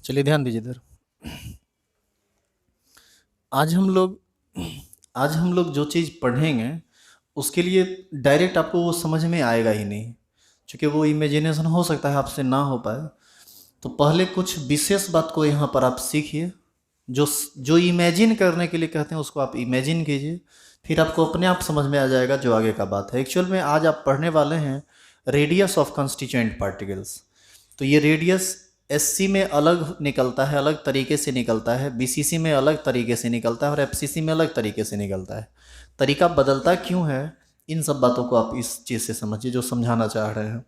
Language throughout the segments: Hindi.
चलिए ध्यान दीजिए इधर। आज हम लोग आज हम लोग जो चीज़ पढ़ेंगे उसके लिए डायरेक्ट आपको वो समझ में आएगा ही नहीं, क्योंकि वो इमेजिनेशन हो सकता है आपसे ना हो पाए। तो पहले कुछ विशेष बात को यहाँ पर आप सीखिए। जो जो इमेजिन करने के लिए कहते हैं उसको आप इमेजिन कीजिए, फिर आपको अपने आप समझ में आ जाएगा जो आगे का बात है। एक्चुअल में आज आप पढ़ने वाले हैं रेडियस ऑफ कंस्टिट्यूएंट पार्टिकल्स। तो ये रेडियस एससी में अलग निकलता है, अलग तरीके से निकलता है, बीसीसी में अलग तरीके से निकलता है और एफसीसी में अलग तरीके से निकलता है। तरीका बदलता क्यों है, इन सब बातों को आप इस चीज़ से समझिए जो समझाना चाह रहे हैं।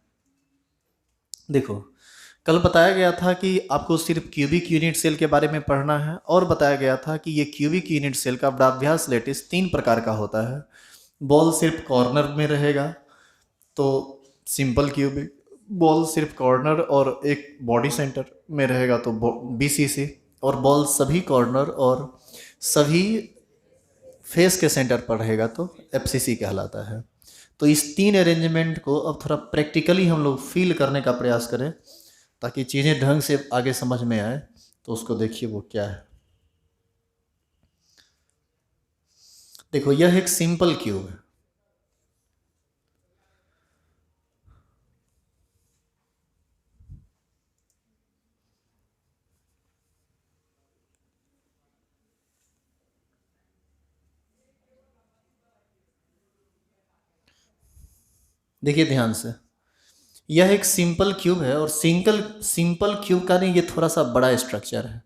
देखो, कल बताया गया था कि आपको सिर्फ क्यूबिक यूनिट सेल के बारे में पढ़ना है, और बताया गया था कि ये क्यूबिक यूनिट सेल का अभ्यास लेटिस 3 प्रकार का होता है। बॉल सिर्फ कॉर्नर में रहेगा तो सिंपल क्यूबिक, बॉल सिर्फ कॉर्नर और एक बॉडी सेंटर में रहेगा तो बीसीसी, और बॉल सभी कॉर्नर और सभी फेस के सेंटर पर रहेगा तो एफसीसी कहलाता है। तो इस 3 अरेंजमेंट को अब थोड़ा प्रैक्टिकली हम लोग फील करने का प्रयास करें ताकि चीज़ें ढंग से आगे समझ में आए। तो उसको देखिए वो क्या है। देखो, यह एक सिंपल क्यूब है। देखिए ध्यान से, यह एक सिंपल क्यूब है और सिंपल क्यूब का नहीं, ये थोड़ा सा बड़ा स्ट्रक्चर है।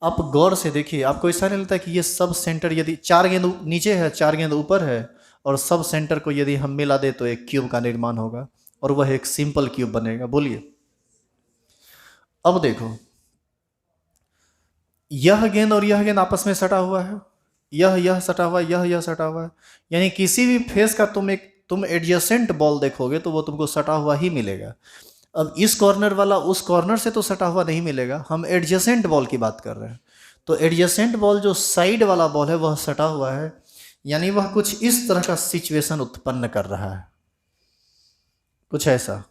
आप गौर से देखिए, आपको ऐसा नहीं लगता कि ये सब सेंटर यदि 4 गेंद नीचे है 4 गेंद ऊपर है और सब सेंटर को यदि हम मिला दे तो एक क्यूब का निर्माण होगा और वह एक सिंपल क्यूब बनेगा। बोलिए। अब देखो, यह गेंद और यह गेंद आपस में सटा हुआ है, यह सटा हुआ है, यह सटा हुआ है। यानी किसी भी फेस का तुम एडजेसेंट बॉल देखोगे तो वो तुमको सटा हुआ ही मिलेगा। अब इस कॉर्नर वाला उस कॉर्नर से तो सटा हुआ नहीं मिलेगा, हम एडजेसेंट बॉल की बात कर रहे हैं। तो एडजेसेंट बॉल जो साइड वाला बॉल है वह सटा हुआ है, यानी वह कुछ इस तरह का सिचुएशन उत्पन्न कर रहा है, कुछ ऐसा।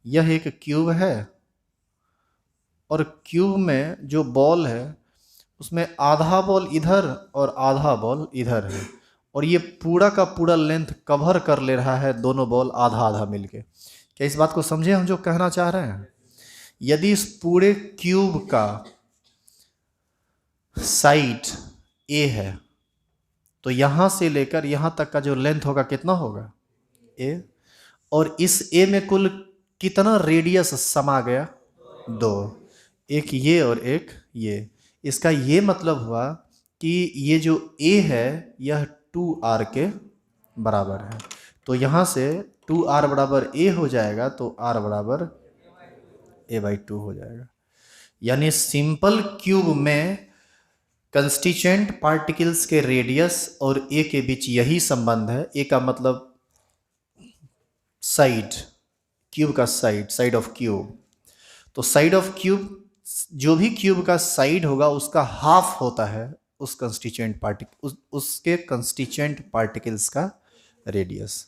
यह एक क्यूब है और क्यूब में जो बॉल है उसमें आधा बॉल इधर और आधा बॉल इधर है, और ये पूरा का पूरा लेंथ कवर कर ले रहा है दोनों बॉल आधा आधा मिलके। क्या इस बात को समझे हम जो कहना चाह रहे हैं? यदि इस पूरे क्यूब का साइड ए है तो यहाँ से लेकर यहाँ तक का जो लेंथ होगा कितना होगा? ए। और इस ए में कुल कितना रेडियस समा गया? 2। एक ये और एक ये। इसका ये मतलब हुआ कि ये जो ए है यह 2r के बराबर है। तो यहाँ से 2r बराबर ए हो जाएगा तो r बराबर a/2 हो जाएगा। यानी सिंपल क्यूब में कंस्टिट्यूएंट पार्टिकल्स के रेडियस और ए के बीच यही संबंध है। ए का मतलब साइड, क्यूब का साइड ऑफ क्यूब। तो साइड ऑफ क्यूब, जो भी क्यूब का साइड होगा उसका हाफ होता है उस कंस्टिट्यूएंट पार्टिकल उसके कंस्टिट्यूएंट पार्टिकल्स का रेडियस।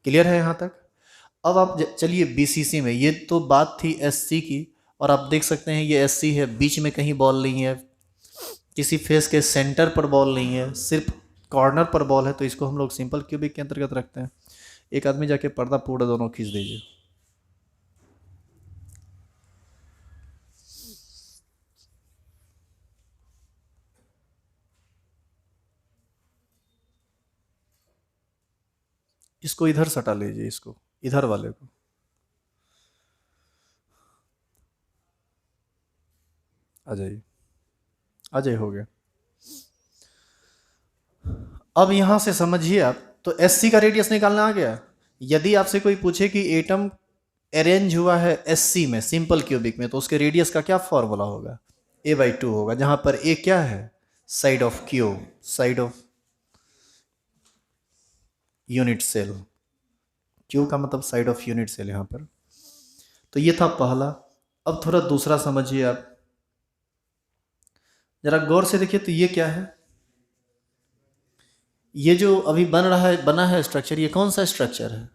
क्लियर है यहाँ तक? अब आप चलिए बीसीसी में, ये तो बात थी एससी की, और आप देख सकते हैं ये एससी है, बीच में कहीं बॉल नहीं है, किसी फेस के सेंटर पर बॉल नहीं है, सिर्फ कॉर्नर पर बॉल है, तो इसको हम लोग सिंपल क्यूबिक के अंतर्गत रखते हैं। एक आदमी जाके पर्दा पूरा दोनों खींच दीजिए। इसको इधर सटा लीजिए, इसको इधर वाले को। आ जाइए, आ जाइए, हो गया। अब यहां से समझिए आप, तो एससी का रेडियस निकालना आ गया। यदि आपसे कोई पूछे कि एटम अरेंज हुआ है एससी में सिंपल क्यूबिक में तो उसके रेडियस का क्या फॉर्मूला होगा? a/2 होगा, जहां पर a क्या है? Side of cube, side of unit cell. Cube का मतलब साइड ऑफ यूनिट सेल यहां पर। तो ये था पहला। अब थोड़ा दूसरा समझिए आप, जरा गौर से देखिए। तो ये क्या है? ये जो अभी बना है स्ट्रक्चर, ये कौन सा स्ट्रक्चर है?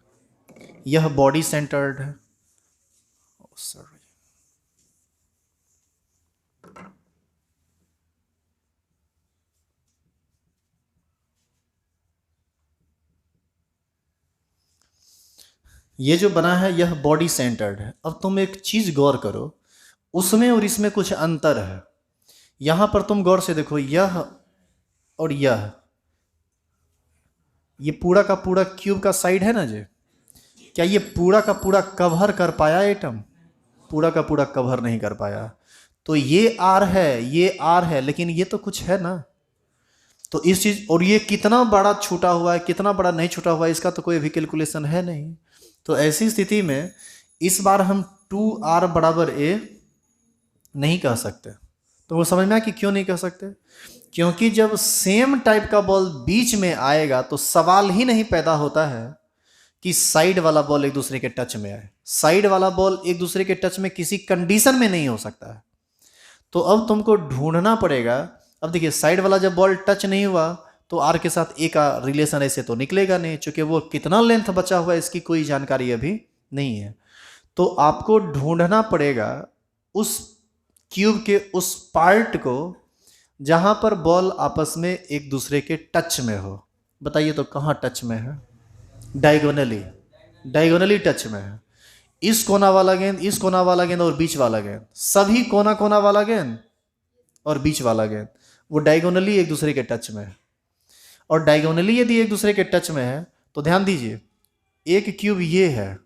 यह बॉडी सेंटर्ड है। सॉरी, ये जो बना है यह बॉडी सेंटर्ड है। अब तुम एक चीज़ गौर करो, उसमें और इसमें कुछ अंतर है। यहाँ पर तुम गौर से देखो, यह और यह, ये पूरा का पूरा क्यूब का साइड है ना जी, क्या ये पूरा का पूरा कवर कर पाया एटम? पूरा का पूरा कवर नहीं कर पाया। तो ये आर है, ये आर है, लेकिन ये तो कुछ है ना। तो इस चीज, और ये कितना बड़ा छूटा हुआ है, कितना बड़ा नहीं छूटा हुआ है, इसका तो कोई भी कैलकुलेशन है नहीं। तो ऐसी स्थिति में इस बार हम 2r बराबर a नहीं कह सकते। तो वो समझ में आया कि क्यों नहीं कह सकते? क्योंकि जब सेम टाइप का बॉल बीच में आएगा तो सवाल ही नहीं पैदा होता है कि साइड वाला बॉल एक दूसरे के टच में आए। साइड वाला बॉल एक दूसरे के टच में किसी कंडीशन में नहीं हो सकता है। तो अब तुमको ढूंढना पड़ेगा। अब देखिए, साइड वाला जब बॉल टच नहीं हुआ तो आर के साथ ए का रिलेशन ऐसे तो निकलेगा नहीं, क्योंकि वो कितना लेंथ बचा हुआ है इसकी कोई जानकारी अभी नहीं है। तो आपको ढूंढना पड़ेगा उस क्यूब के उस पार्ट को जहां पर बॉल आपस में एक दूसरे के टच में हो। बताइए तो कहाँ टच में है? डायगोनली, डायगोनली टच में है। इस कोना वाला गेंद, इस कोना वाला गेंद और बीच वाला गेंद, सभी कोना कोना वाला गेंद और बीच वाला गेंद, वो डायगोनली एक दूसरे के टच में है। और डायगोनली यदि एक दूसरे के टच में है तो ध्यान दीजिए, एक क्यूब ये है,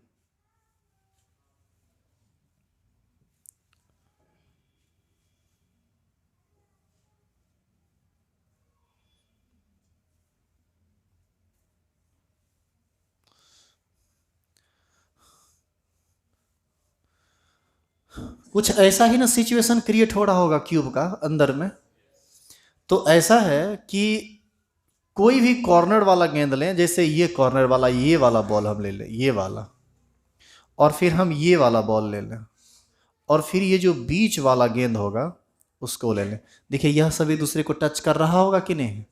कुछ ऐसा ही ना सिचुएशन क्रिएट हो रहा होगा क्यूब का अंदर में। तो ऐसा है कि कोई भी कॉर्नर वाला गेंद लें, जैसे ये कॉर्नर वाला, ये वाला बॉल हम ले लें, ये वाला, और फिर हम ये वाला बॉल ले लें, और फिर ये जो बीच वाला गेंद होगा उसको ले लें। देखिए, यह सभी दूसरे को टच कर रहा होगा कि नहीं?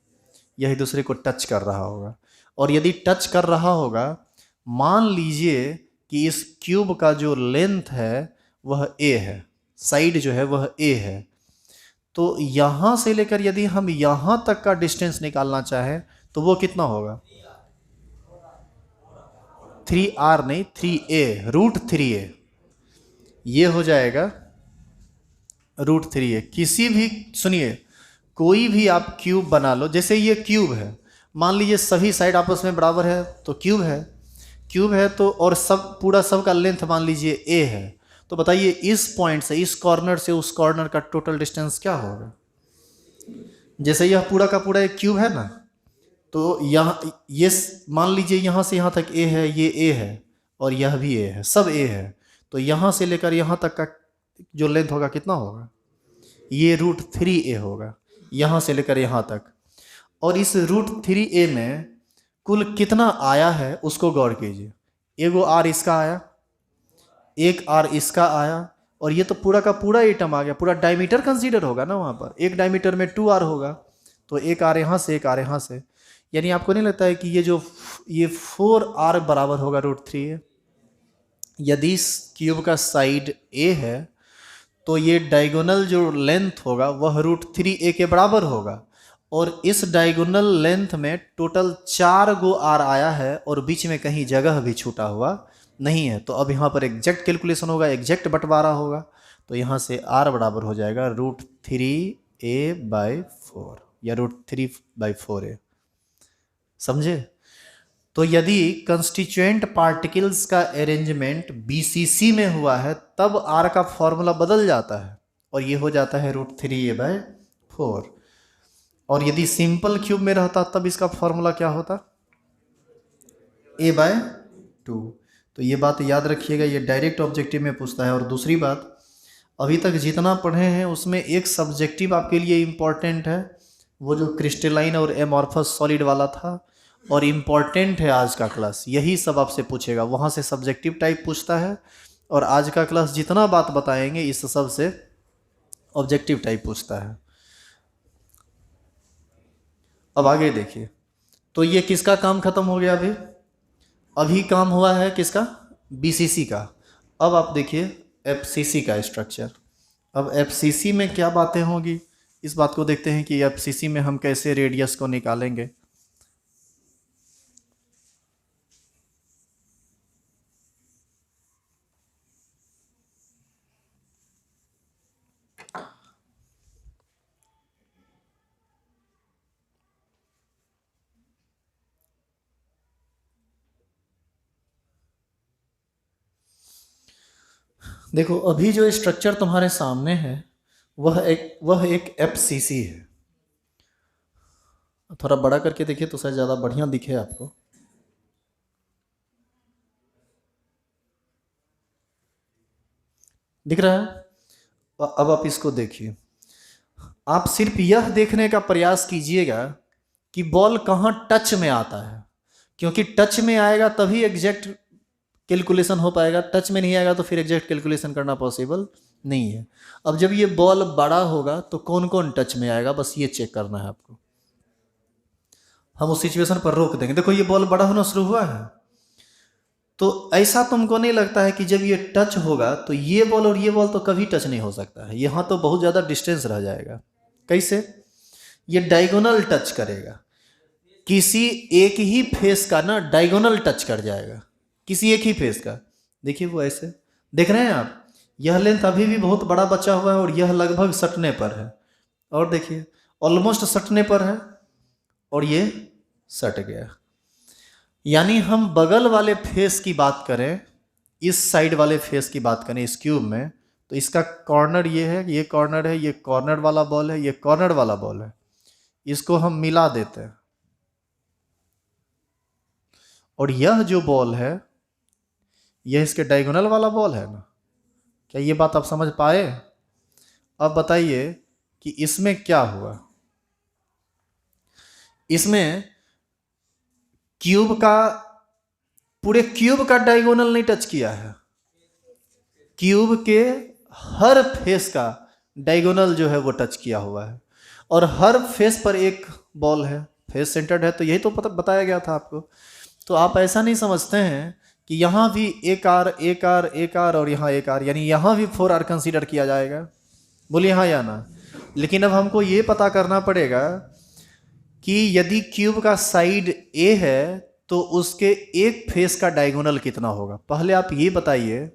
यह दूसरे को टच कर रहा होगा। और यदि टच कर रहा होगा, मान लीजिए कि इस क्यूब का जो लेंथ है वह a है, साइड जो है वह a है। तो यहाँ से लेकर यदि हम यहाँ तक का डिस्टेंस निकालना चाहें तो वो कितना होगा? 3r नहीं, 3a, √3a। ये हो जाएगा √3a। किसी भी, सुनिए, कोई भी आप क्यूब बना लो, जैसे ये क्यूब है, मान लीजिए सभी साइड आपस में बराबर है तो क्यूब है। क्यूब है तो, और सब पूरा सब का लेंथ मान लीजिए a है। तो बताइए इस पॉइंट से, इस कॉर्नर से उस कॉर्नर का टोटल डिस्टेंस क्या होगा? जैसे यह पूरा का पूरा एक क्यूब है ना, तो यहाँ ये मान लीजिए यहाँ से यहाँ तक a है, ये a है, और यह भी a है, सब a है। तो यहाँ से लेकर यहाँ तक का जो लेंथ होगा कितना होगा? ये √3a होगा, यहाँ से लेकर यहाँ तक। और इस √3a में कुल कितना आया है उसको गौर कीजिए। एगो आर इसका आया, एक आर इसका आया, और ये तो पूरा का पूरा एटम आ गया। पूरा डायमीटर कंसीडर होगा ना वहाँ पर, एक डायमीटर में 2r होगा, तो एक आर यहाँ से, एक आर यहाँ से। यानी आपको नहीं लगता है कि ये 4r बराबर होगा √3a? यदि इस क्यूब का साइड a है तो ये डायगोनल जो लेंथ होगा वह √3a के बराबर होगा। और इस डायगोनल लेंथ में टोटल 4 गो आर आया है, और बीच में कहीं जगह भी छूटा हुआ नहीं है। तो अब यहाँ पर एग्जैक्ट कैलकुलेशन होगा, एग्जैक्ट बंटवारा होगा। तो यहाँ से आर बराबर हो जाएगा √3a/4 या √3/4a। समझे? तो यदि कंस्टिट्यूएंट पार्टिकल्स का अरेंजमेंट BCC में हुआ है तब R का फॉर्मूला बदल जाता है, और ये हो जाता है √3a/4। और यदि सिंपल क्यूब में रहता तब इसका फॉर्मूला क्या होता? a/2। तो ये बात याद रखिएगा, ये डायरेक्ट ऑब्जेक्टिव में पूछता है। और दूसरी बात, अभी तक जितना पढ़े हैं उसमें एक सब्जेक्टिव आपके लिए इम्पॉर्टेंट है, वो जो क्रिस्टलाइन और एमॉर्फस सॉलिड वाला था, और इम्पॉर्टेंट है आज का क्लास। यही सब आपसे पूछेगा, वहाँ से सब्जेक्टिव टाइप पूछता है, और आज का क्लास जितना बात बताएंगे इस सब से ऑब्जेक्टिव टाइप पूछता है। अब आगे देखिए, तो ये किसका काम खत्म हो गया? अभी काम हुआ है किसका? BCC का। अब आप देखिए FCC का स्ट्रक्चर। अब FCC में क्या बातें होंगी, इस बात को देखते हैं कि FCC में हम कैसे रेडियस को निकालेंगे। देखो अभी जो स्ट्रक्चर तुम्हारे सामने है वह एक एफसीसी है। थोड़ा बड़ा करके देखिए तो शायद ज़्यादा बढ़िया दिखे आपको। दिख रहा है? अब आप इसको देखिए। आप सिर्फ यह देखने का प्रयास कीजिएगा कि बॉल कहाँ टच में आता है, क्योंकि टच में आएगा तभी एग्जैक्ट कैलकुलेशन हो पाएगा, टच में नहीं आएगा तो फिर एग्जैक्ट कैलकुलेशन करना पॉसिबल नहीं है। अब जब ये बॉल बड़ा होगा तो कौन कौन टच में आएगा, बस ये चेक करना है आपको। हम उस सिचुएशन पर रोक देंगे। देखो ये बॉल बड़ा होना शुरू हुआ है, तो ऐसा तुमको नहीं लगता है कि जब ये टच होगा तो ये बॉल और ये बॉल तो कभी टच नहीं हो सकता है, यहाँ तो बहुत ज़्यादा डिस्टेंस रह जाएगा। कैसे? ये डायगोनल टच करेगा, किसी एक ही फेस का ना डायगोनल टच कर जाएगा, किसी एक ही फेस का। देखिए वो ऐसे देख रहे हैं आप, यह लेंथ अभी भी बहुत बड़ा बचा हुआ है और यह लगभग सटने पर है, और देखिए ऑलमोस्ट सटने पर है और ये सट गया। यानी हम बगल वाले फेस की बात करें, इस साइड वाले फेस की बात करें इस क्यूब में, तो इसका कॉर्नर ये है, ये कॉर्नर है, ये कॉर्नर वाला बॉल है, ये कॉर्नर वाला बॉल है। इसको हम मिला देते हैं और यह जो बॉल है यह इसके डायगोनल वाला बॉल है ना। क्या ये बात आप समझ पाए? अब बताइए कि इसमें क्या हुआ। इसमें क्यूब का, पूरे क्यूब का डायगोनल नहीं टच किया है, क्यूब के हर फेस का डायगोनल जो है वो टच किया हुआ है, और हर फेस पर एक बॉल है, फेस सेंटर्ड है, तो यही तो बताया गया था आपको। तो आप ऐसा नहीं समझते हैं कि यहाँ भी एक आर एक आर एक आर और यहाँ एक आर, यानी यहाँ भी 4 आर कंसीडर किया जाएगा? बोलिए हाँ या ना। लेकिन अब हमको ये पता करना पड़ेगा कि यदि क्यूब का साइड ए है तो उसके एक फेस का डायगोनल कितना होगा। पहले आप ये बताइए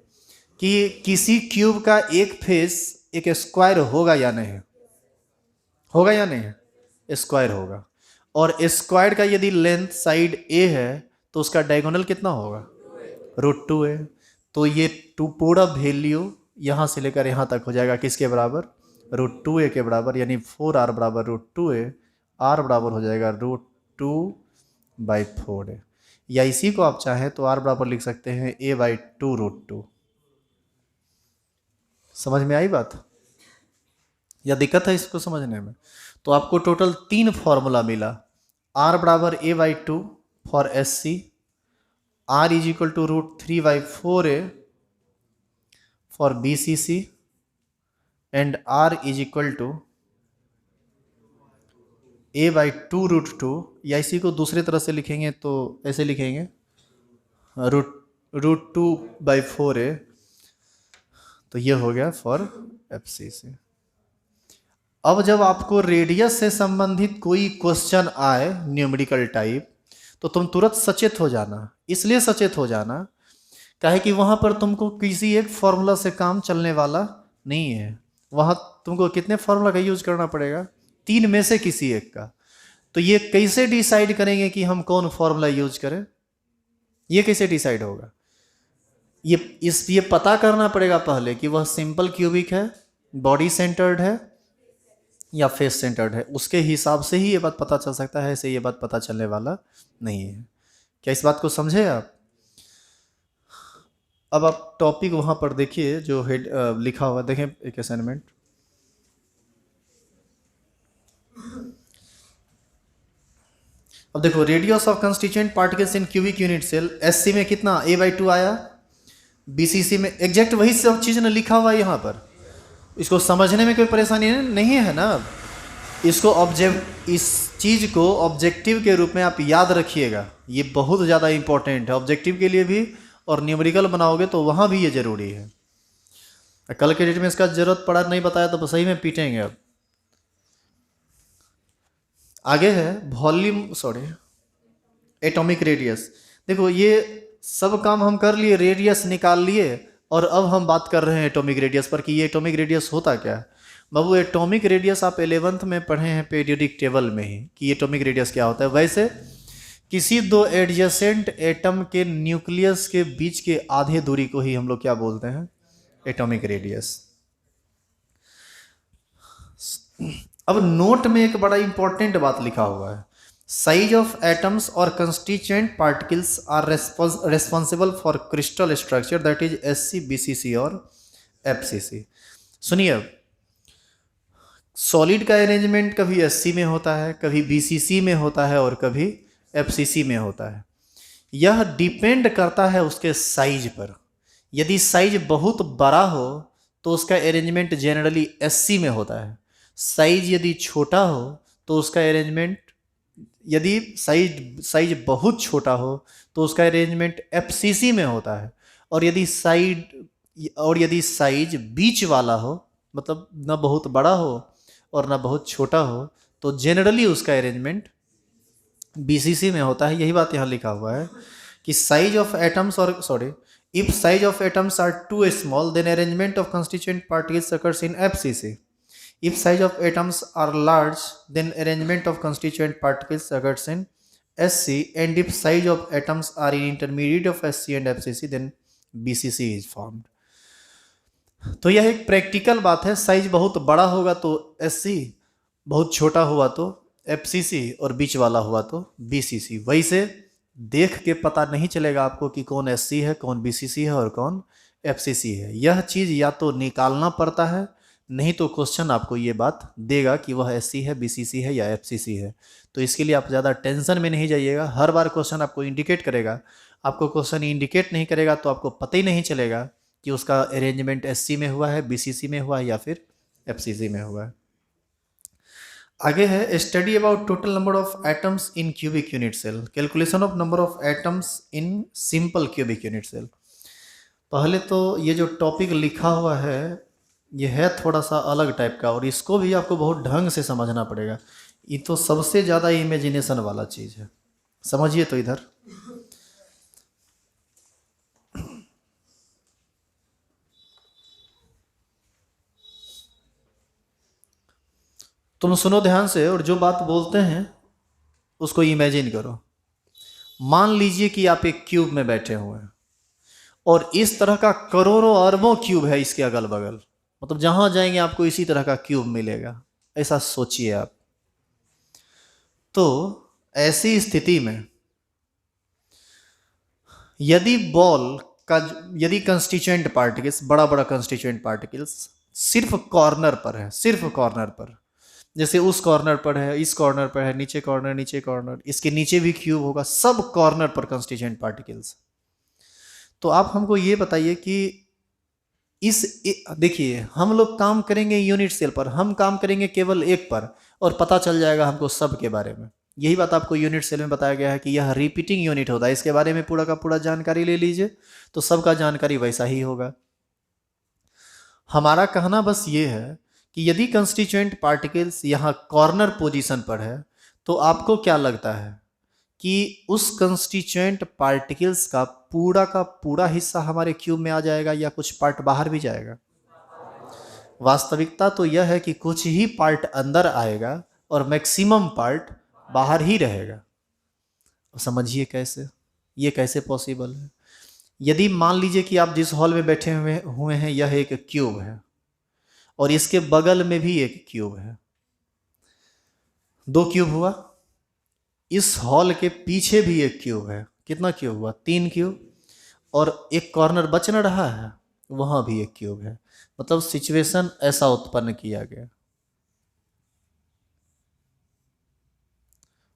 कि किसी क्यूब का एक फेस एक स्क्वायर होगा या नहीं? होगा या नहीं? स्क्वायर होगा। और स्क्वायर का यदि लेंथ साइड ए है तो उसका डायगोनल कितना होगा? √2 है। तो ये 2 पूरा वैल्यू यहाँ से लेकर यहाँ तक हो जाएगा किसके बराबर? √2a के बराबर, यानी 4r बराबर √2a, r बराबर हो जाएगा √2/4a। या इसी को आप चाहें तो r बराबर लिख सकते हैं a/2√2। समझ में आई बात या दिक्कत है इसको समझने में? तो आपको टोटल 3 फॉर्मूला मिला। r बराबर a/2 for SC, r is equal to √3/4a for BCC, and r is equal to a/2√2। या इसी को दूसरी तरह से लिखेंगे तो ऐसे लिखेंगे √2/4a, तो ये हो गया फॉर FCC। अब जब आपको रेडियस से संबंधित कोई क्वेश्चन आए न्यूमेरिकल टाइप, तो तुम तुरंत सचेत हो जाना। इसलिए सचेत हो जाना काहे कि वहाँ पर तुमको किसी एक फॉर्मूला से काम चलने वाला नहीं है। वहाँ तुमको कितने फॉर्मूला का यूज करना पड़ेगा? 3 में से किसी एक का। तो ये कैसे डिसाइड करेंगे कि हम कौन फॉर्मूला यूज करें? ये कैसे डिसाइड होगा? ये पता करना पड़ेगा पहले कि वह सिंपल क्यूबिक है, बॉडी सेंटर्ड है या फेस सेंटर्ड है। उसके हिसाब से ही ये बात पता चल सकता है, ऐसे ये बात पता चलने वाला नहीं है। क्या इस बात को समझे आप? अब आप टॉपिक वहाँ पर देखिए जो हेड लिखा हुआ, देखें एक असाइनमेंट। अब देखो radius of constituent particles in cubic unit cell, SC में कितना a/2 आया, BCC में एग्जैक्ट वही सब चीज़ ने लिखा हुआ है यहाँ पर। इसको समझने में कोई परेशानी नहीं है ना। इसको इस चीज़ को ऑब्जेक्टिव के रूप में आप याद रखिएगा, ये बहुत ज़्यादा इंपॉर्टेंट है ऑब्जेक्टिव के लिए भी, और न्यूमेरिकल बनाओगे तो वहाँ भी ये ज़रूरी है। कल के डेट में इसका ज़रूरत पड़ा नहीं बताया तो सही में पीटेंगे। अब आगे है एटॉमिक रेडियस। देखो ये सब काम हम कर लिए, रेडियस निकाल लिए, और अब हम बात कर रहे हैं एटॉमिक रेडियस पर कि ये एटॉमिक रेडियस होता क्या है। बाबू एटॉमिक रेडियस आप 11th में पढ़े हैं पीरियोडिक टेबल में ही कि एटॉमिक रेडियस क्या होता है। वैसे किसी 2 एडजेसेंट एटम के न्यूक्लियस के बीच के आधे दूरी को ही हम लोग क्या बोलते हैं? Atomic radius. अब नोट में एक बड़ा इंपॉर्टेंट बात लिखा हुआ है, साइज ऑफ एटम्स और constituent particles are responsible for crystal structure that is SC, BCC और एफसीसी। सुनिए, अब सॉलिड का अरेंजमेंट कभी एससी में होता है, कभी बीसीसी में होता है और कभी एफसीसी में होता है। यह डिपेंड करता है उसके साइज पर। यदि साइज बहुत बड़ा हो तो उसका अरेंजमेंट जनरली एससी में होता है। साइज यदि छोटा हो तो उसका अरेंजमेंट, यदि साइज बहुत छोटा हो तो उसका अरेंजमेंट एफसीसी में होता है। और यदि साइज बीच वाला हो, मतलब न बहुत बड़ा हो और ना बहुत छोटा हो, तो जनरली उसका अरेंजमेंट बीसीसी में होता है। यही बात यहाँ लिखा हुआ है कि साइज ऑफ एटम्स और if size of atoms are too small then arrangement of constituent particles occurs in FCC. If size of atoms are large then arrangement of constituent particles occurs in SC, and if size of atoms are in intermediate of SC and FCC then BCC is formed. तो यह एक प्रैक्टिकल बात है, साइज बहुत बड़ा होगा तो एससी, बहुत छोटा हुआ तो एफसीसी और बीच वाला हुआ तो बीसीसी। वैसे देख के पता नहीं चलेगा आपको कि कौन एससी है, कौन बीसीसी है और कौन एफसीसी है। यह चीज़ या तो निकालना पड़ता है, नहीं तो क्वेश्चन आपको ये बात देगा कि वह एससी है, बीसीसी है या एफसीसी है। तो इसके लिए आप ज़्यादा टेंशन में नहीं जाइएगा। हर बार क्वेश्चन आपको इंडिकेट करेगा। आपको क्वेश्चन इंडिकेट नहीं करेगा तो आपको पता ही नहीं चलेगा कि उसका अरेंजमेंट एससी में हुआ है, बीसीसी में हुआ है या फिर एफसीसी में हुआ है। आगे है study about total number of atoms in cubic unit cell, calculation of number of atoms in simple cubic unit cell. पहले तो ये जो टॉपिक लिखा हुआ है ये है थोड़ा सा अलग टाइप का, और इसको भी आपको बहुत ढंग से समझना पड़ेगा। ये तो सबसे ज़्यादा इमेजिनेशन वाला चीज़ है, समझिए। तो इधर तुम सुनो ध्यान से, और जो बात बोलते हैं उसको इमेजिन करो। मान लीजिए कि आप एक क्यूब में बैठे हुए हैं और इस तरह का करोड़ों अरबों क्यूब है इसके अगल बगल, मतलब जहां जाएंगे आपको इसी तरह का क्यूब मिलेगा, ऐसा सोचिए आप। तो ऐसी स्थिति में यदि कंस्टिट्यूएंट पार्टिकल्स, बड़ा बड़ा कंस्टिट्यूएंट पार्टिकल्स सिर्फ कॉर्नर पर है, सिर्फ कॉर्नर पर, जैसे उस कॉर्नर पर है, इस कॉर्नर पर है, नीचे कॉर्नर, इसके नीचे भी क्यूब होगा, सब कॉर्नर पर कंस्टिट्यूएंट पार्टिकल्स। तो आप हमको ये बताइए कि देखिए, हम लोग काम करेंगे यूनिट सेल पर, हम काम करेंगे केवल एक पर, और पता चल जाएगा हमको सब के बारे में। यही बात आपको यूनिट सेल में बताया गया है कि यह रिपीटिंग यूनिट होता है, इसके बारे में पूरा का पूरा जानकारी ले लीजिए तो सबका जानकारी वैसा ही होगा। हमारा कहना बस ये है कि यदि कंस्टिट्यूएंट पार्टिकल्स यहाँ कॉर्नर पोजीशन पर है तो आपको क्या लगता है कि उस कंस्टिट्यूएंट पार्टिकल्स का पूरा हिस्सा हमारे क्यूब में आ जाएगा या कुछ पार्ट बाहर भी जाएगा? वास्तविकता तो यह है कि कुछ ही पार्ट अंदर आएगा और मैक्सिमम पार्ट बाहर ही रहेगा। समझिए कैसे, ये कैसे पॉसिबल है। यदि मान लीजिए कि आप जिस हॉल में बैठे हुए हैं यह एक क्यूब है और इसके बगल में भी एक क्यूब है, दो क्यूब हुआ। इस हॉल के पीछे भी एक क्यूब है, कितना क्यूब हुआ? 3 क्यूब। और एक कॉर्नर बच न रहा है, वहां भी एक क्यूब है। मतलब सिचुएशन ऐसा उत्पन्न किया गया।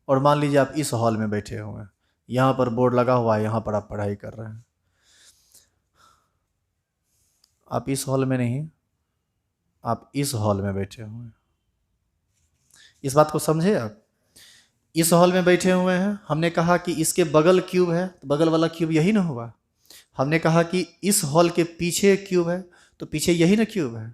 और मान लीजिए आप इस हॉल में बैठे हुए हैं, यहां पर बोर्ड लगा हुआ है, यहां पर आप पढ़ाई कर रहे हैं। आप इस हॉल में नहीं, आप इस हॉल में बैठे हुए हैं। इस बात को समझे आप? इस हॉल में बैठे हुए हैं, हमने कहा कि इसके बगल क्यूब है, तो बगल वाला क्यूब यही ना हुआ। हमने कहा कि इस हॉल के पीछे एक क्यूब है, तो पीछे यही ना क्यूब है।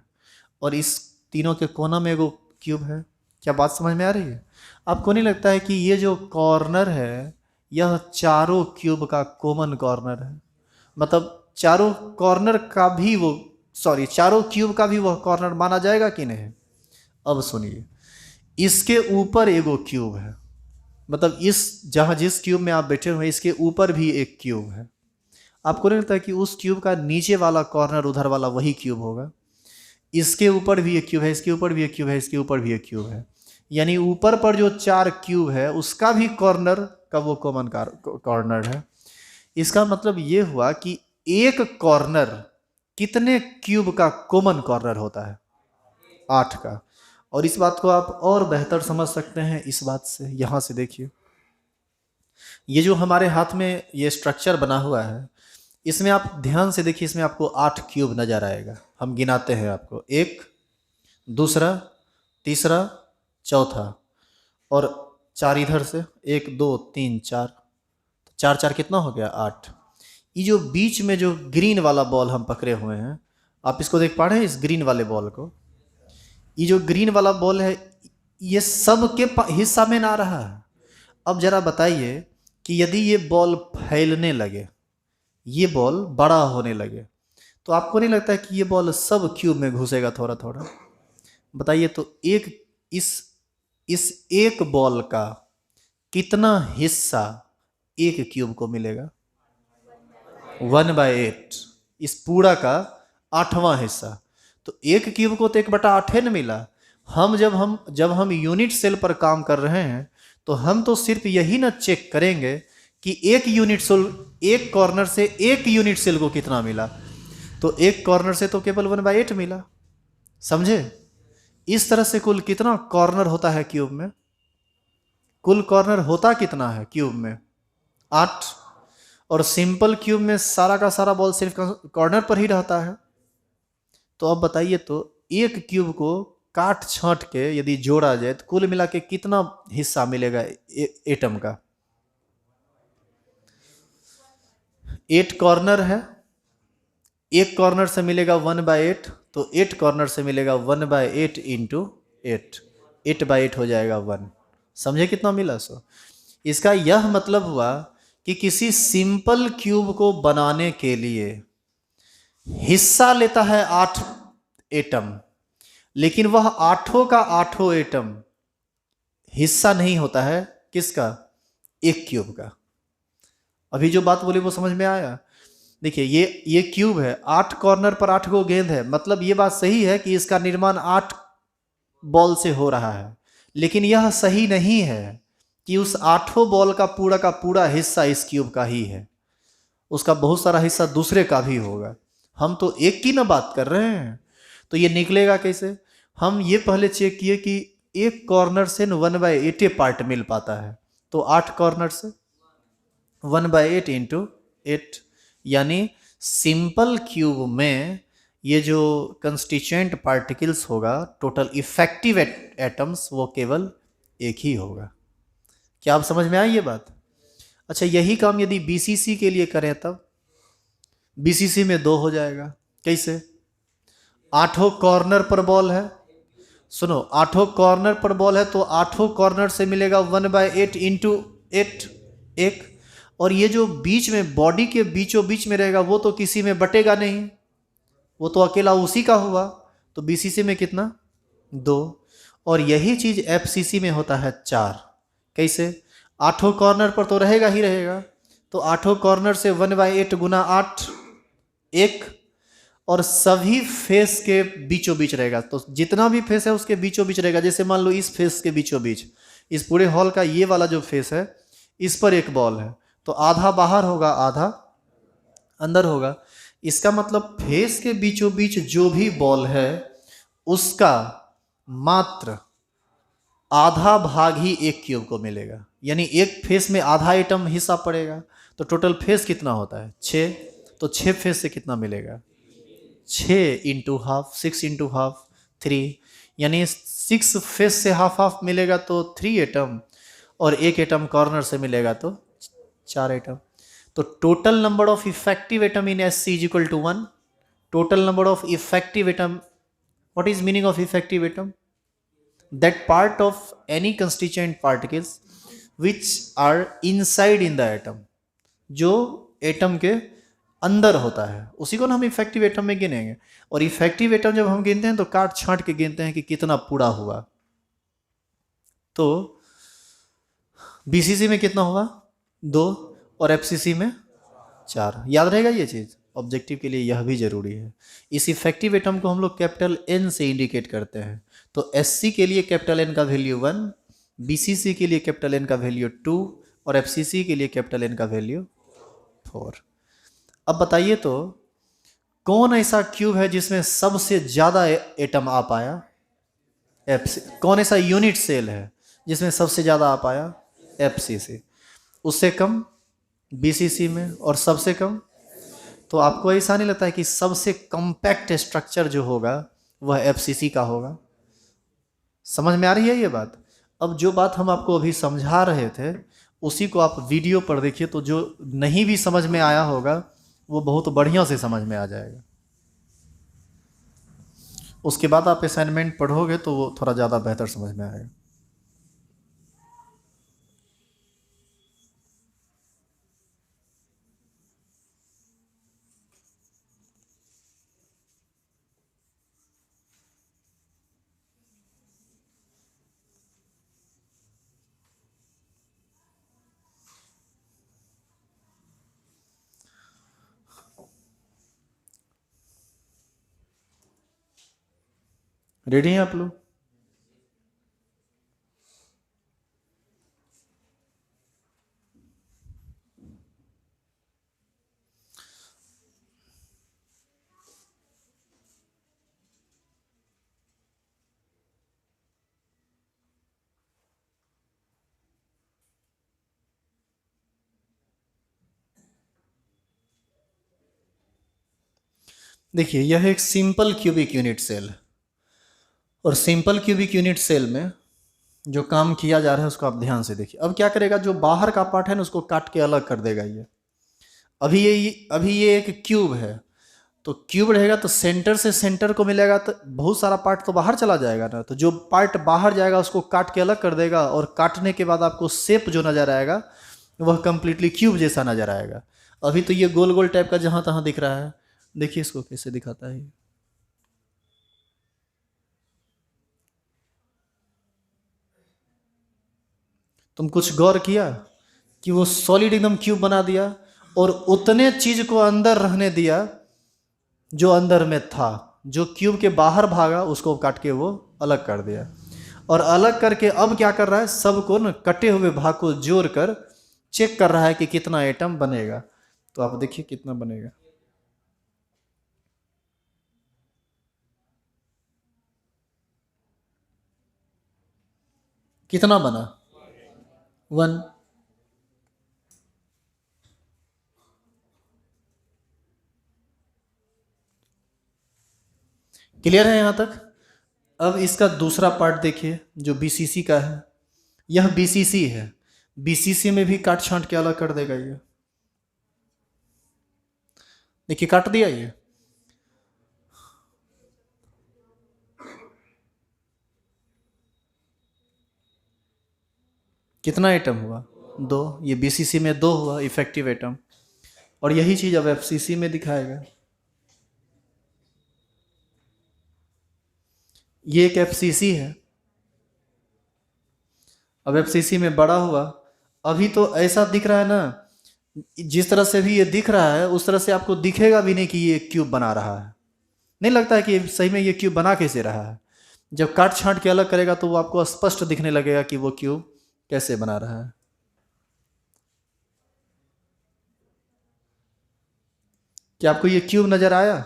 और इस तीनों के कोना में एगो क्यूब है। क्या बात समझ में आ रही है? आपको नहीं लगता है कि ये जो कॉर्नर है यह चारों क्यूब का कॉमन कॉर्नर है? मतलब चारों कॉर्नर का भी चारों क्यूब का भी वह कॉर्नर माना जाएगा कि नहीं? अब सुनिए, इसके ऊपर एगो क्यूब है, मतलब जिस क्यूब में आप बैठे हुए हैं इसके ऊपर भी एक क्यूब है। आपको नहीं लगता है कि उस क्यूब का नीचे वाला कॉर्नर उधर वाला वही क्यूब होगा? इसके ऊपर भी एक क्यूब है, इसके ऊपर भी एक क्यूब है, इसके ऊपर भी एक क्यूब है, यानी ऊपर पर जो 4 क्यूब है उसका भी कॉर्नर का वो कॉमन कॉर्नर है। इसका मतलब ये हुआ कि एक कॉर्नर कितने क्यूब का कॉमन कॉर्नर होता है? 8 का। और इस बात को आप और बेहतर समझ सकते हैं इस बात से, यहां से देखिए, ये जो हमारे हाथ में ये स्ट्रक्चर बना हुआ है, इसमें आप ध्यान से देखिए, इसमें आपको 8 क्यूब नजर आएगा। हम गिनाते हैं आपको, 1, दूसरा, तीसरा, चौथा, और 4 इधर से, 1 2 3 4, 4 4 कितना हो गया? 8। ये जो बीच में जो ग्रीन वाला बॉल हम पकड़े हुए हैं, आप इसको देख पा रहे हैं, इस ग्रीन वाले बॉल को? ये जो ग्रीन वाला बॉल है, ये सब के हिस्सा में ना रहा है। अब जरा बताइए कि यदि ये बॉल फैलने लगे, ये बॉल बड़ा होने लगे, तो आपको नहीं लगता है कि ये बॉल सब क्यूब में घुसेगा थोड़ा थोड़ा? बताइए तो इस एक बॉल का कितना हिस्सा एक क्यूब को मिलेगा? 1/8। इस पूरा का 8वां हिस्सा। तो एक क्यूब को तो 1/8 न मिला। जब हम यूनिट सेल पर काम कर रहे हैं, तो हम तो सिर्फ यही ना चेक करेंगे कि एक कॉर्नर से एक यूनिट सेल को कितना मिला। तो एक कॉर्नर से तो केवल 1/8 मिला, समझे? इस तरह से कुल कितना कॉर्नर होता है क्यूब में? कुल कॉर्नर होता कितना है क्यूब में? 8। और सिंपल क्यूब में सारा का सारा बॉल सिर्फ कॉर्नर पर ही रहता है। तो अब बताइए तो एक क्यूब को काट छांट के यदि जोड़ा जाए तो कुल मिला के कितना हिस्सा मिलेगा एटम का? 8 कॉर्नर है, एक कॉर्नर से मिलेगा 1/8, तो 8 कॉर्नर से मिलेगा 1/8 इंटू 8, 8/8 हो जाएगा 1। समझे कितना मिला? सो इसका यह मतलब हुआ कि किसी सिंपल क्यूब को बनाने के लिए हिस्सा लेता है 8 एटम, लेकिन वह 8 का 8 एटम हिस्सा नहीं होता है किसका? एक क्यूब का। अभी जो बात बोली वो समझ में आया? देखिए, ये क्यूब है, 8 कॉर्नर पर 8 गो गेंद है, मतलब ये बात सही है कि इसका निर्माण 8 बॉल से हो रहा है, लेकिन यह सही नहीं है कि उस 8 बॉल का पूरा हिस्सा इस क्यूब का ही है। उसका बहुत सारा हिस्सा दूसरे का भी होगा। हम तो एक की ना बात कर रहे हैं, तो ये निकलेगा कैसे? हम ये पहले चेक किए कि एक कॉर्नर से 1/8 पार्ट मिल पाता है, तो 8 कॉर्नर से 1/8 इंटू 8, यानी सिंपल क्यूब में ये जो कंस्टिट्यूएंट पार्टिकल्स होगा, टोटल इफेक्टिव एटम्स, वो केवल एक ही होगा। क्या आप समझ में आई ये बात? अच्छा, यही काम यदि बीसीसी के लिए करें तब बीसीसी में 2 हो जाएगा। कैसे? 8 कॉर्नर पर बॉल है, सुनो, 8 कॉर्नर पर बॉल है, तो 8 कॉर्नर से मिलेगा 1/8 इंटू 8, 1। और ये जो बीच में बॉडी के बीचों बीच में रहेगा, वो तो किसी में बटेगा नहीं, वो तो अकेला उसी का हुआ। तो बीसीसी में कितना? 2। और यही चीज एफसीसी में होता है 4। कैसे? 8 कॉर्नर पर तो रहेगा ही रहेगा, तो 8 कॉर्नर से 1/8 गुना 8, 1, और सभी फेस के बीचों बीच रहेगा। तो जितना भी फेस है उसके बीचों बीच रहेगा। जैसे मान लो इस फेस के बीचों बीच, इस पूरे हॉल का ये वाला जो फेस है, इस पर एक बॉल है, तो आधा बाहर होगा, आधा अंदर होगा। इसका मतलब फेस के बीचों बीच जो भी बॉल है उसका मात्र आधा भाग ही एक क्यूब को मिलेगा, यानी एक फेस में आधा एटम हिस्सा पड़ेगा। तो टोटल फेस कितना होता है? 6। तो 6 फेस से कितना मिलेगा? 6 इंटू हाफ, 6 इंटू हाफ 3, यानी 6 फेस से हाफ मिलेगा तो 3 एटम, और एक एटम कॉर्नर से मिलेगा तो 4 एटम। तो total number of effective atom in SC is equal to 1। Total number of effective atom, what is meaning of effective atom? That part of any constituent particles which are inside in the atom, जो एटम के अंदर होता है, उसी को ना हम इफेक्टिव एटम में गिनेंगे। और इफेक्टिव एटम जब हम गिनते हैं तो काट छांट के गिनते हैं कि कितना पूरा हुआ। तो बीसीसी में कितना हुआ? 2, और एफसीसी में 4। याद रहेगा ये चीज़, ऑब्जेक्टिव के लिए यह भी ज़रूरी है। इस इफेक्टिव एटम को हम लोग कैपिटल एन से इंडिकेट करते हैं। तो एस के लिए कैपिटल एन का वैल्यू 1, BCC के लिए कैपिटल एन का वैल्यू 2 और FCC के लिए कैपिटल एन का वैल्यू 4। अब बताइए तो कौन ऐसा क्यूब है जिसमें सबसे ज़्यादा एटम आ पाया? कौन ऐसा यूनिट सेल है जिसमें सबसे ज़्यादा आ पाया? FCC। उससे कम BCC में, और सबसे कम। तो आपको ऐसा नहीं लगता है कि सबसे कम्पैक्ट स्ट्रक्चर जो होगा वह FCC का होगा? समझ में आ रही है ये बात? अब जो बात हम आपको अभी समझा रहे थे उसी को आप वीडियो पर देखिए, तो जो नहीं भी समझ में आया होगा वो बहुत बढ़िया से समझ में आ जाएगा। उसके बाद आप असाइनमेंट पढ़ोगे तो वो थोड़ा ज़्यादा बेहतर समझ में आएगा। रेडी हैं आप लोग? देखिए, यह एक सिंपल क्यूबिक यूनिट सेल है, और सिंपल क्यूबिक यूनिट सेल में जो काम किया जा रहा है उसको आप ध्यान से देखिए। अब क्या करेगा, जो बाहर का पार्ट है ना उसको काट के अलग कर देगा ये। अभी ये एक क्यूब है, तो क्यूब रहेगा तो सेंटर से सेंटर को मिलेगा, तो बहुत सारा पार्ट तो बाहर चला जाएगा ना, तो जो पार्ट बाहर जाएगा उसको काट के अलग कर देगा, और काटने के बाद आपको शेप जो नज़र आएगा वह कंप्लीटली क्यूब जैसा नज़र आएगा। अभी तो ये गोल गोल टाइप का जहाँ तहाँ दिख रहा है, देखिए इसको कैसे दिखाता है। तुम कुछ गौर किया कि वो सॉलिड एकदम क्यूब बना दिया, और उतने चीज को अंदर रहने दिया जो अंदर में था। जो क्यूब के बाहर भागा उसको काट के वो अलग कर दिया, और अलग करके अब क्या कर रहा है, सबको ना कटे हुए भाग को जोड़ कर चेक कर रहा है कि कितना एटम बनेगा। तो आप देखिए कितना बनेगा। कितना बना? 1। क्लियर है यहाँ तक? अब इसका दूसरा पार्ट देखिए जो BCC का है। यह BCC है, BCC में भी काट छांट के अलग कर देगा ये। देखिए काट दिया ये। कितना एटम हुआ? 2। ये BCC में 2 हुआ इफेक्टिव एटम, और यही चीज अब FCC में दिखाएगा। ये एक FCC है, अब FCC में बड़ा हुआ। अभी तो ऐसा दिख रहा है ना, जिस तरह से भी ये दिख रहा है उस तरह से आपको दिखेगा भी नहीं कि ये क्यूब बना रहा है। नहीं लगता है कि सही में ये क्यूब बना कैसे रहा है। जब काट छांट के अलग करेगा तो वो आपको स्पष्ट दिखने लगेगा कि वो क्यूब कैसे बना रहा है। क्या आपको ये क्यूब नजर आया?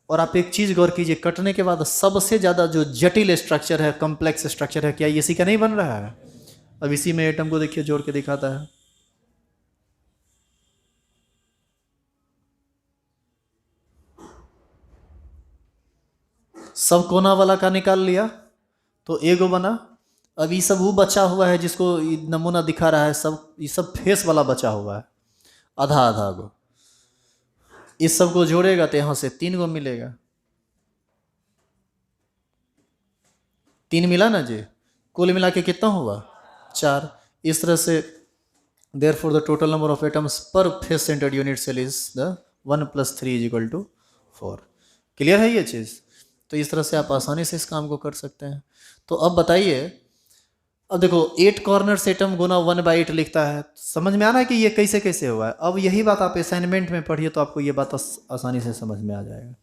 और आप एक चीज गौर कीजिए, कटने के बाद सबसे ज्यादा जो जटिल स्ट्रक्चर है, कॉम्प्लेक्स स्ट्रक्चर है, क्या इसी का नहीं बन रहा है? अब इसी में एटम को देखिए जोड़ के दिखाता है। सब कोना वाला का निकाल लिया तो एगो बना। अब ये सब वो बचा हुआ है जिसको नमूना दिखा रहा है, सब ये सब फेस वाला बचा हुआ है, आधा आधा गो। इस सब को जोड़ेगा तो यहाँ से 3 गो मिलेगा। 3 मिला ना जी, कुल मिला के कितना हुआ? 4। इस तरह से therefore the total number of atoms per face centered unit cell is the 1 + 3 = 4। Clear है ये चीज़? तो इस तरह से आप आसानी से इस काम को कर सकते हैं। तो अब बताइए, अब देखो 8 कॉर्नर एटम गुना 1/8 लिखता है, समझ में आ रहा है कि ये कैसे कैसे हुआ है। अब यही बात आप असाइनमेंट में पढ़िए तो आपको ये बात आसानी से समझ में आ जाएगा।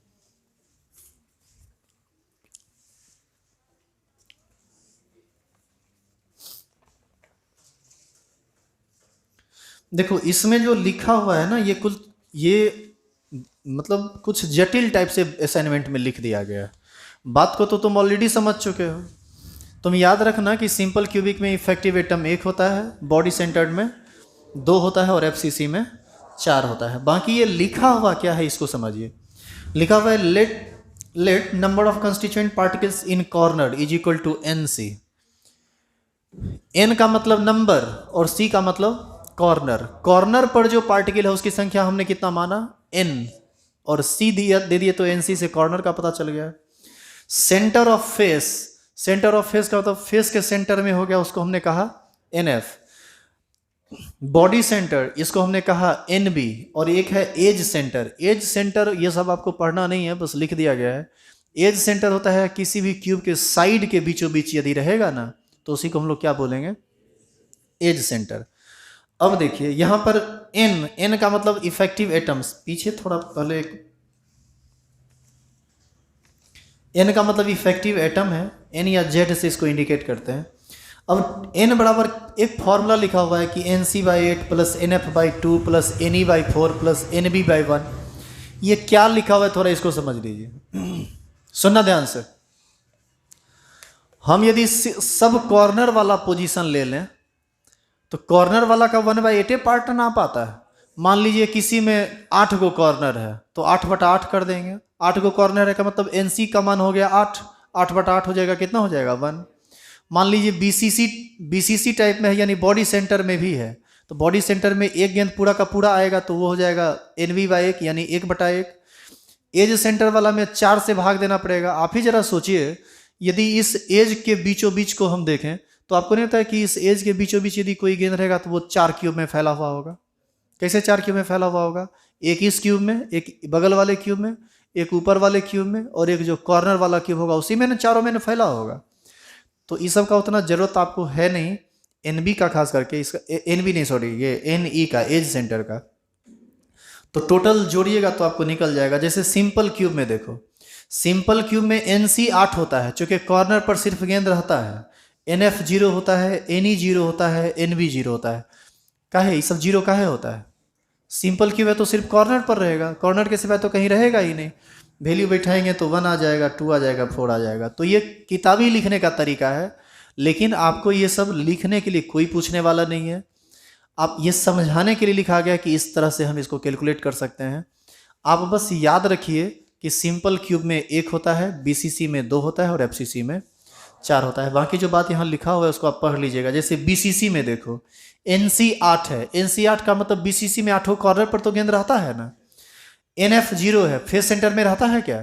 देखो इसमें जो लिखा हुआ है ना, ये मतलब कुछ जटिल टाइप से असाइनमेंट में लिख दिया गया है। बात को तो तुम ऑलरेडी समझ चुके हो। तुम याद रखना कि सिंपल क्यूबिक में इफेक्टिव एटम 1 होता है, बॉडी सेंटर्ड में 2 होता है और एफसीसी में 4 होता है। बाकी ये लिखा हुआ क्या है इसको समझिए। लिखा हुआ है let number of constituent particles in corner is equal to NC। N का मतलब नंबर और C का मतलब कॉर्नर। कॉर्नर पर जो पार्टिकल है उसकी संख्या हमने कितना माना, N, और C दे दिए तो NC से कॉर्नर का पता चल गया। Centre of face, centre of face का मतलब फेस के सेंटर में हो गया, उसको हमने कहा NF। बॉडी सेंटर इसको हमने कहा NB। और एक है एज सेंटर। एज सेंटर ये सब आपको पढ़ना नहीं है, बस लिख दिया गया है। एज सेंटर होता है किसी भी क्यूब के साइड के बीचों बीच यदि रहेगा ना तो उसी को हम लोग क्या बोलेंगे, एज सेंटर। अब देखिए यहां पर N का मतलब इफेक्टिव एटम्स, पीछे थोड़ा पहले, N का मतलब इफेक्टिव एटम है, N या Z से इसको इंडिकेट करते हैं। अब N बराबर एक फॉर्मूला लिखा हुआ है कि NC/8 plus NF/2 plus NE/4 plus NB/1। ये क्या लिखा हुआ है थोड़ा इसको समझ लीजिए, सुनना ध्यान से। हम यदि सब कॉर्नर वाला पोजीशन ले लें तो कॉर्नर वाला का 1/8 पार्ट ना पाता है। मान लीजिए किसी में 8 गो कॉर्नर है तो 8/8 कर देंगे। 8 गो कॉर्नर है का मतलब NC का मान हो गया 8, 8/8 हो जाएगा, कितना हो जाएगा 1। मान लीजिए BCC टाइप में है, यानी बॉडी सेंटर में भी है, तो बॉडी सेंटर में एक गेंद पूरा का पूरा आएगा तो वो हो जाएगा NB/1 यानी 1/1। एज सेंटर वाला में 4 से भाग देना पड़ेगा। आप ही जरा सोचिए यदि इस एज के बीचों बीच को हम देखें तो आपको नहीं होता है कि इस एज के बीचों बीच यदि कोई गेंद रहेगा तो वो 4 क्यूब में फैला हुआ होगा। कैसे 4 क्यूब में फैला हुआ होगा, एक इस क्यूब में, एक बगल वाले क्यूब में, एक ऊपर वाले क्यूब में और एक जो कॉर्नर वाला क्यूब होगा उसी में ना, चारों में फैला होगा। तो इस सब का उतना जरूरत आपको है नहीं, NB का खास करके, इसका NB नहीं सॉरी ये NE का, एज सेंटर का। तो टोटल जोड़िएगा तो आपको निकल जाएगा। जैसे सिंपल क्यूब में देखो, सिंपल क्यूब में NC 8 होता है क्योंकि कॉर्नर पर सिर्फ गेंद रहता है। NF 0 होता है, NE 0 होता है, NB 0 होता है। काहे ये सब 0 काहे होता है, सिंपल क्यूब है तो सिर्फ कॉर्नर पर रहेगा, कॉर्नर के सिवाय तो कहीं रहेगा ही नहीं। वैल्यू बैठाएंगे तो 1 आ जाएगा, 2 आ जाएगा, 4 आ जाएगा। तो ये किताबी लिखने का तरीका है, लेकिन आपको ये सब लिखने के लिए कोई पूछने वाला नहीं है। आप ये समझाने के लिए लिखा गया कि इस तरह से हम इसको कैलकुलेट कर सकते हैं। आप बस याद रखिए कि सिंपल क्यूब में 1 होता है, BCC में 2 होता है और FCC में 4 होता है। बाकी जो बात यहाँ लिखा हुआ है उसको आप पढ़ लीजिएगा। जैसे BCC में देखो NC 8 है, NC 8 का मतलब BCC में 8 कॉर्नर पर तो गेंद रहता है ना। NF 0 है, फेस सेंटर में रहता है क्या।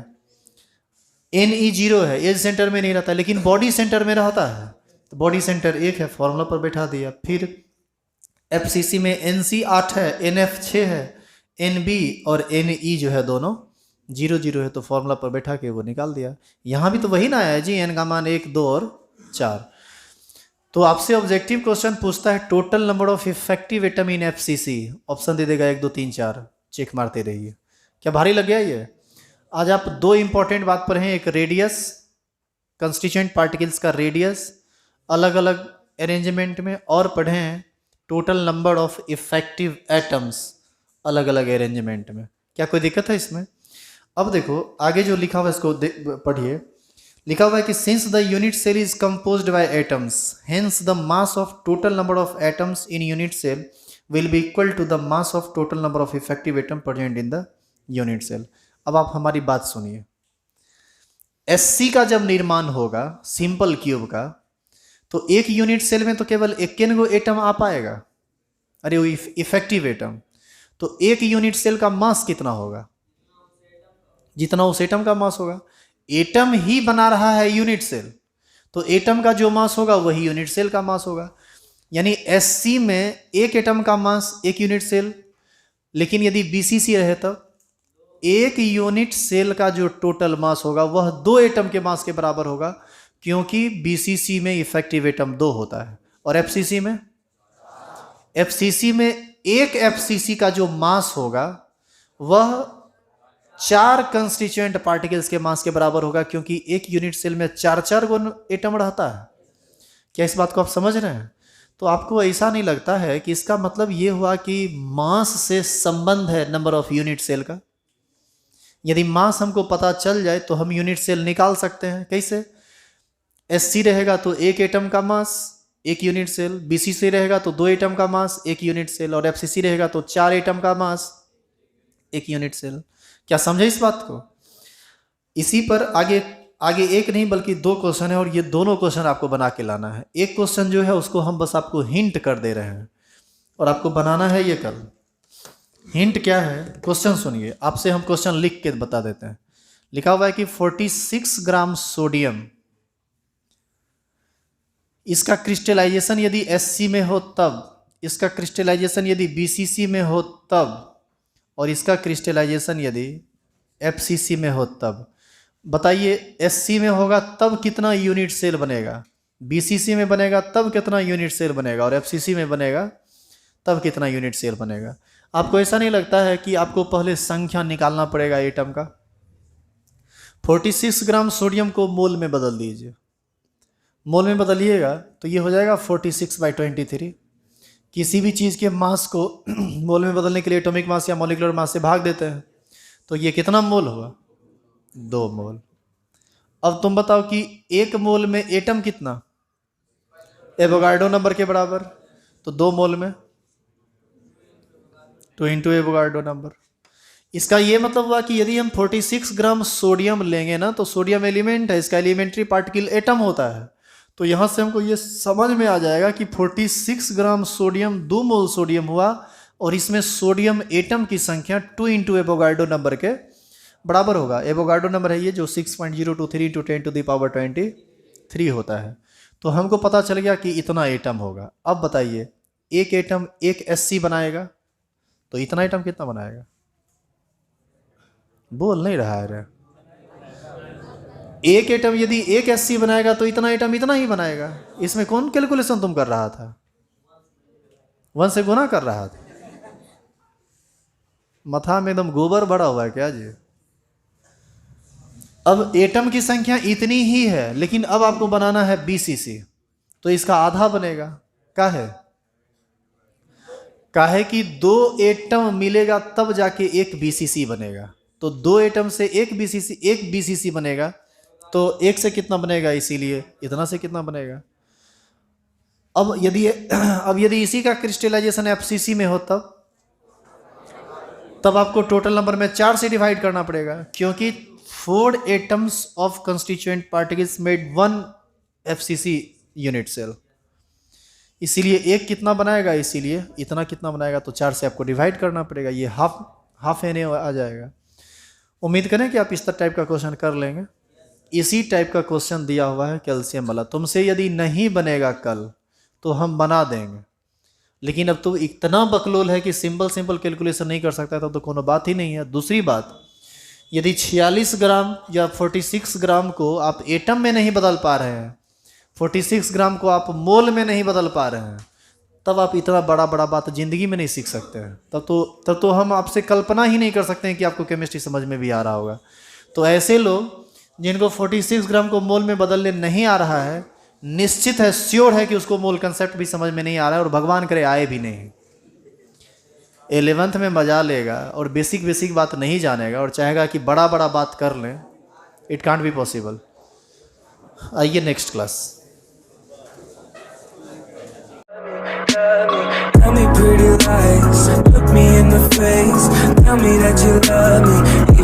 NE 0 है, एज सेंटर में नहीं रहता है, लेकिन बॉडी सेंटर में रहता है। तो बॉडी सेंटर 1 है, फॉर्मूला पर बैठा दिया। फिर FCC में NC 8 है, NF 6 है, NB और NE जो है दोनों 0 0 है, तो फॉर्मूला पर बैठा के वो निकाल दिया। यहाँ भी तो वही ना आया है जी, N का मान 1 2 और 4। तो आपसे ऑब्जेक्टिव क्वेश्चन पूछता है total number of effective atom in FCC, option दे देगा 1 2 3 4, चेक मारते रहिए। क्या भारी लग गया ये। आज आप 2 इंपॉर्टेंट बात पर हैं, एक रेडियस, कंस्टिट्यूएंट पार्टिकल्स का रेडियस अलग अलग अरेंजमेंट में, और पढ़े हैं total number of effective atoms अलग अलग अरेंजमेंट में। क्या कोई दिक्कत है इसमें। अब देखो आगे जो लिखा हुआ है इसको पढ़िए। लिखा हुआ है कि since the unit cell is composed by atoms hence the mass of total number of atoms in unit cell will be equal to the mass of total number of effective atom present in the unit cell. अब आप हमारी बात सुनिए। SC का जब निर्माण होगा सिंपल क्यूब का, तो एक यूनिट सेल में तो केवल 1 गो एटम आ पाएगा, अरे वो इफेक्टिव एटम। तो एक यूनिट सेल का मास कितना होगा, जितना उस एटम का मास होगा। एटम ही बना रहा है यूनिट सेल, तो एटम का जो मास होगा वही यूनिट सेल का मास होगा। यानी SC में एक एटम का मास 1 यूनिट सेल, लेकिन यदि BCC रहे तब एक यूनिट सेल का जो टोटल मास होगा वह 2 एटम के मास के बराबर होगा, क्योंकि बीसीसी में इफेक्टिव एटम 2 होता है और एफसीसी में एक एफसीसी का जो मास होगा वह 4 कंस्टिट्यूएंट पार्टिकल्स के मास के बराबर होगा, क्योंकि एक यूनिट सेल में 4 गो एटम रहता है। क्या इस बात को आप समझ रहे हैं? तो आपको ऐसा नहीं लगता है कि इसका मतलब ये हुआ कि मास से संबंध है नंबर ऑफ यूनिट सेल का? यदि मास हमको पता चल जाए तो हम यूनिट सेल निकाल सकते हैं। कैसे? एससी रहेगा तो 1 एटम का मास 1 यूनिट सेल, बीसीसी रहेगा तो 2 एटम का मास 1 यूनिट सेल, और एफसीसी रहेगा तो 4 एटम का मास 1 यूनिट सेल। क्या समझे इस बात को? इसी पर आगे एक नहीं बल्कि 2 क्वेश्चन है, और ये दोनों क्वेश्चन आपको बना के लाना है। एक क्वेश्चन जो है उसको हम बस आपको हिंट कर दे रहे हैं और आपको बनाना है ये कल। हिंट क्या है? क्वेश्चन सुनिए, आपसे हम क्वेश्चन लिख के बता देते हैं। लिखा हुआ है कि 46 ग्राम सोडियम, इसका क्रिस्टलाइजेशन यदि एससी में हो तब, इसका क्रिस्टलाइजेशन यदि बीसीसी में हो तब, और इसका क्रिस्टलाइजेशन यदि एफसीसी में हो तब। बताइए, एससी में होगा तब कितना यूनिट सेल बनेगा, बीसीसी में बनेगा तब कितना यूनिट सेल बनेगा, और एफसीसी में बनेगा तब कितना यूनिट सेल बनेगा? आपको ऐसा नहीं लगता है कि आपको पहले संख्या निकालना पड़ेगा एटम का? 46 ग्राम सोडियम को मोल में बदल दीजिए। मोल में बदलिएगा तो ये हो जाएगा 46/23। किसी भी चीज़ के मास को मोल में बदलने के लिए एटॉमिक मास या मॉलिक्यूलर मास से भाग देते हैं, तो ये कितना मोल हुआ? 2 मोल। अब तुम बताओ कि 1 मोल में एटम कितना? एवोगाड्रो नंबर के बराबर, तो 2 मोल में 2 × एवोगाड्रो नंबर। इसका ये मतलब हुआ कि यदि हम 46 ग्राम सोडियम लेंगे ना, तो सोडियम एलिमेंट है, इसका एलिमेंट्री पार्टिकल एटम होता है। तो यहाँ से हमको ये समझ में आ जाएगा कि 46 ग्राम सोडियम 2 मोल सोडियम हुआ, और इसमें सोडियम एटम की संख्या 2 × एवोगाड्रो नंबर के बराबर होगा। एवोगाड्रो नंबर है ये जो 6.023 × 10⁻23 होता है। तो हमको पता चल गया कि इतना एटम होगा। अब बताइए, एक एटम 1 एससी बनाएगा तो इतना एटम कितना बनाएगा? बोल नहीं रहा है रे। एक एटम यदि 1 एससी बनाएगा तो इतना एटम इतना ही बनाएगा। इसमें कौन कैलकुलेशन तुम कर रहा था? 1 से गुना कर रहा था? मथा में एकदम गोबर भरा हुआ है क्या जी? अब एटम की संख्या इतनी ही है, लेकिन अब आपको बनाना है बीसीसी, तो इसका आधा बनेगा। काहे कि 2 एटम मिलेगा तब जाके 1 बीसीसी बनेगा। तो 2 एटम से 1 बीसीसी बनेगा, तो 1 से कितना बनेगा? इसीलिए इतना से कितना बनेगा? अब यदि इसी का क्रिस्टलाइजेशन एफसीसी में हो तब आपको टोटल नंबर में 4 से डिवाइड करना पड़ेगा, क्योंकि 4 atoms of constituent particles made 1 FCC unit cell. इसीलिए 1 कितना बनाएगा? इसीलिए इतना कितना बनाएगा? तो 4 से आपको डिवाइड करना पड़ेगा। ये हाफ एन आ जाएगा। उम्मीद करें कि आप इस टाइप का क्वेश्चन कर लेंगे। इसी टाइप का क्वेश्चन दिया हुआ है कैल्शियम वाला। तुमसे यदि नहीं बनेगा कल तो हम बना देंगे, लेकिन अब तो इतना बकलोल है कि सिंपल कैलकुलेशन नहीं कर सकता, तब तो कोनो बात ही नहीं है। दूसरी बात, यदि 46 ग्राम या 46 ग्राम को आप एटम में नहीं बदल पा रहे हैं, 46 ग्राम को आप मोल में नहीं बदल पा रहे हैं, तब आप इतना बड़ा बात जिंदगी में नहीं सीख सकते हैं। तब तो हम आपसे कल्पना ही नहीं कर सकते हैं कि आपको केमिस्ट्री समझ में भी आ रहा होगा। तो ऐसे लोग जिनको 46 ग्राम को मोल में बदलने नहीं आ रहा है, निश्चित है, श्योर है कि उसको मोल कंसेप्ट भी समझ में नहीं आ रहा है, और भगवान करे आए भी नहीं। 11th में मजा लेगा और बेसिक बात नहीं जानेगा और चाहेगा कि बड़ा बात कर लें। It can't be possible. आइए next class. Tell me pretty lies, look me in the face, tell me that you love me.